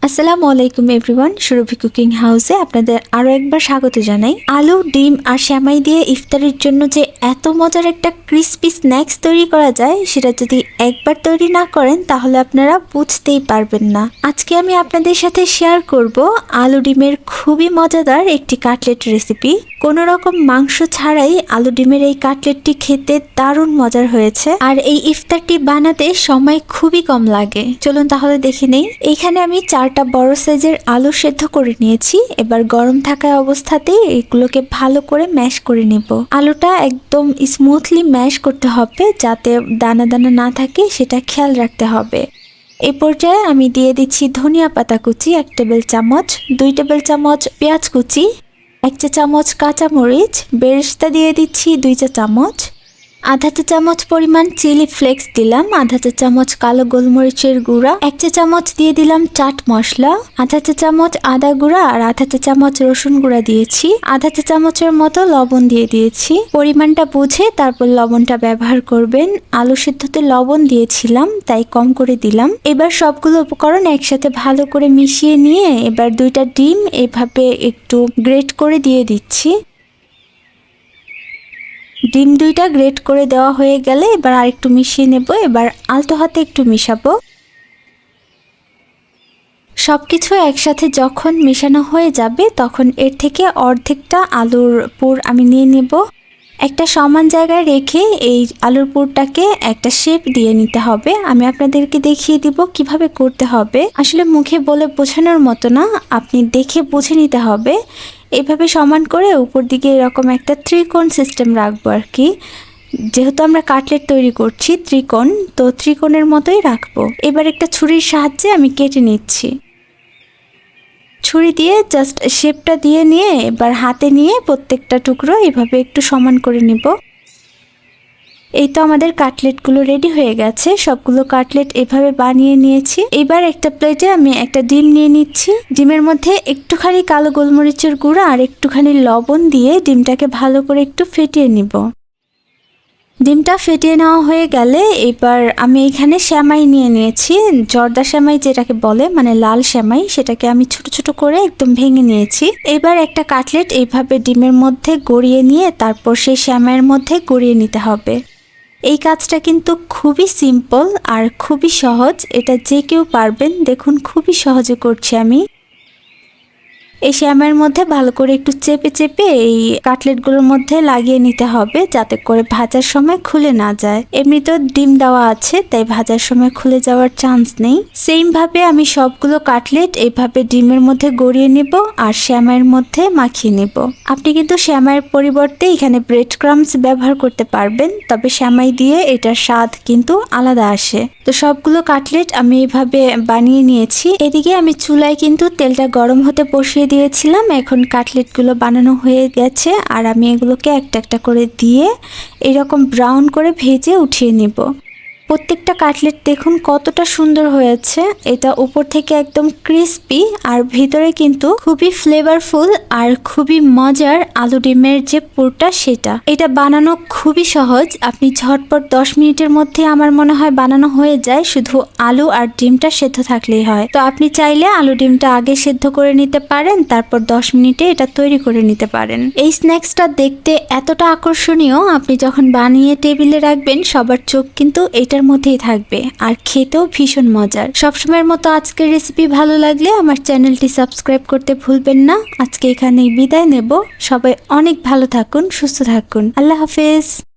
আসসালামু আলাইকুম এভরিওয়ান, সুরভি কুকিং হাউসে আপনাদের আরও একবার স্বাগত জানাই। আলু, ডিম আর সেমাই দিয়ে ইফতারের জন্য যে এত মজার একটা ক্রিস্পি স্ন্যাক্স তৈরি করা যায়, সেটা যদি একবার তৈরি না করেন তাহলে আপনারা বুঝতেই পারবেন না। আজকে আমি আপনাদের সাথে শেয়ার করব আলু ডিমের খুবই মজাদার একটি কাটলেট রেসিপি। কোনো রকম মাংস ছাড়াই আলু ডিমের এই কাটলেটটি খেতে দারুণ মজার হয়েছে, আর এই ইফতারটি বানাতে সময় খুবই কম লাগে। চলুন তাহলে দেখে নেই। এইখানে আমি 4টা বড় সাইজের আলু সেদ্ধ করে নিয়েছি। এবার গরম থাকা অবস্থাতেই এগুলোকে ভালো করে ম্যাশ করে নেব। আলুটা একদম স্মুথলি ম্যাশ করতে হবে, যাতে দানা দানা না থাকে সেটা খেয়াল রাখতে হবে। এই পর্যায়ে আমি দিয়ে দিচ্ছি ধনিয়া পাতা কুচি 1 টেবিল চামচ, 2 টেবিল চামচ পেঁয়াজ কুচি, 1 চা চামচ কাঁচামরিচ, বেরেস্তা দিয়ে দিচ্ছি 2 চা চামচ, আধা চা চামচ পরিমাণ চিলি ফ্লেক্স দিলাম, আধা চা চামচ কালো গোলমরিচের গুঁড়া, 1 চা চামচ দিয়ে দিলাম চাট মশলা, আধা চা চামচ আদা গুঁড়া আর আধা চা চামচ রসুন গুঁড়া দিয়েছি, আধা চা চামচের মতো লবণ দিয়ে দিয়েছি। পরিমাণটা বুঝে তারপর লবণটা ব্যবহার করবেন। আলু সিদ্ধতে লবণ দিয়েছিলাম তাই কম করে দিলাম। এবার সবগুলো উপকরণ একসাথে ভালো করে মিশিয়ে নিয়ে এবার 2টা ডিম এভাবে একটু গ্রেট করে দিয়ে দিচ্ছি। ডিম 2টা গ্রেট করে দেওয়া হয়ে গেলে এবার আরেকটু মিশিয়ে নেব। এবার আলতো হাতে একটু মিশাবো। সবকিছু একসাথে যখন মেশানো হয়ে যাবে তখন এর থেকে অর্ধেকটা আলুর পুর আমি নিয়ে নেব। একটা সমান জায়গায় রেখে এই আলুর পুরটাকে একটা শেপ দিয়ে নিতে হবে। আমি আপনাদেরকে দেখিয়ে দিব কিভাবে করতে হবে। আসলে মুখে বলে বোঝানোর মতো না, আপনি দেখে বুঝে নিতে হবে। এভাবে সমান করে উপর দিকে এরকম একটা ত্রিকোণ সিস্টেম রাখবো আর কি। যেহেতু আমরা কাটলেট তৈরি করছি ত্রিকোণ, তো ত্রিকোণের মতোই রাখবো। এবার একটা ছুরির সাহায্যে আমি কেটে নিচ্ছি। ছুরি দিয়ে জাস্ট শেপটা দিয়ে নিয়ে এবার হাতে নিয়ে প্রত্যেকটা টুকরো এভাবে একটু সমান করে নিব। এই তো আমাদের কাটলেটগুলো রেডি হয়ে গেছে। সবগুলো কাটলেট এভাবে বানিয়ে নিয়েছি। এবার একটা প্লেটে আমি একটা ডিম নিয়ে নিচ্ছি। ডিমের মধ্যে একটুখানি কালো গোলমরিচের গুঁড়া আর একটুখানি লবণ দিয়ে ডিমটাকে ভালো করে একটু ফেটিয়ে নিব। ডিমটা ফেটিয়ে নেওয়া হয়ে গেলে এবার আমি এখানে সেমাই নিয়ে নিয়েছি। জর্দা সেমাই যেটাকে বলে, মানে লাল সেমাই, সেটাকে আমি ছোট ছোট করে একদম ভেঙে নিয়েছি। এবার একটা কাটলেট এইভাবে ডিমের মধ্যে গড়িয়ে নিয়ে তারপর সেই সেমাইয়ের মধ্যে গড়িয়ে নিতে হবে। এই কাজটা কিন্তু খুবই সিম্পল আর খুবই সহজ। এটা যে কেউ পারবেন। দেখুন খুবই সহজে করছি আমি। এই সেমাইয়ের মধ্যে ভালো করে একটু চেপে চেপে এই কাটলেটগুলোর মধ্যে লাগিয়ে নিতে হবে, যাতে করে ভাজার সময় খুলে না যায়। এমনিতেও ডিম দেওয়া আছে তাই ভাজার সময় খুলে যাওয়ার চান্স নেই। সেম ভাবে আমি সবগুলো কাটলেট এইভাবে ডিমের মধ্যে গড়িয়ে নেব আর সেমাইয়ের মধ্যে মাখিয়ে নেব। আপনি কিন্তু সেমাইয়ের পরিবর্তে এখানে ব্রেড ক্রাম্বস ব্যবহার করতে পারবেন, তবে সেমাই দিয়ে এটার স্বাদ কিন্তু আলাদা আসে। তো সবগুলো কাটলেট আমি এইভাবে বানিয়ে নিয়েছি। এদিকে আমি চুলায় কিন্তু তেলটা গরম হতে বসিয়ে দিয়েছিলাম। এখন কাটলেটগুলো বানানো হয়ে গেছে আর আমি এগুলোকে একটা একটা করে দিয়ে এরকম ব্রাউন করে ভেজে উঠিয়ে নেব। প্রত্যেকটা কাটলেট দেখুন কতটা সুন্দর হয়েছে। এটা উপর থেকে একদম ক্রিস্পি আর ভিতরে কিন্তু খুবই ফ্লেভারফুল আর খুবই মজার আলু ডিমের যে পুরটা সেটা। এটা বানানো খুবই সহজ। আপনি ঝটপট 10 মিনিটের মধ্যে আমার মনে হয় বানানো হয়ে যায়, শুধু আলু আর ডিমটা সেদ্ধ থাকলেই হয়। তো আপনি চাইলে আলু ডিমটা আগে সেদ্ধ করে নিতে পারেন, তারপর 10 মিনিটে এটা তৈরি করে নিতে পারেন। এই স্ন্যাক্সটা দেখতে এতটা আকর্ষণীয়, আপনি যখন বানিয়ে টেবিলে রাখবেন সবার চোখ কিন্তু এটার মধ্যেই থাকবে আর খেতেও ভীষণ মজার। সবসময়ের মতো আজকের রেসিপি ভালো লাগলে আমার চ্যানেলটি সাবস্ক্রাইব করতে ভুলবেন না। আজকে এখানেই বিদায় নেব। সবাই অনেক ভালো থাকুন, সুস্থ থাকুন। আল্লাহ হাফেজ।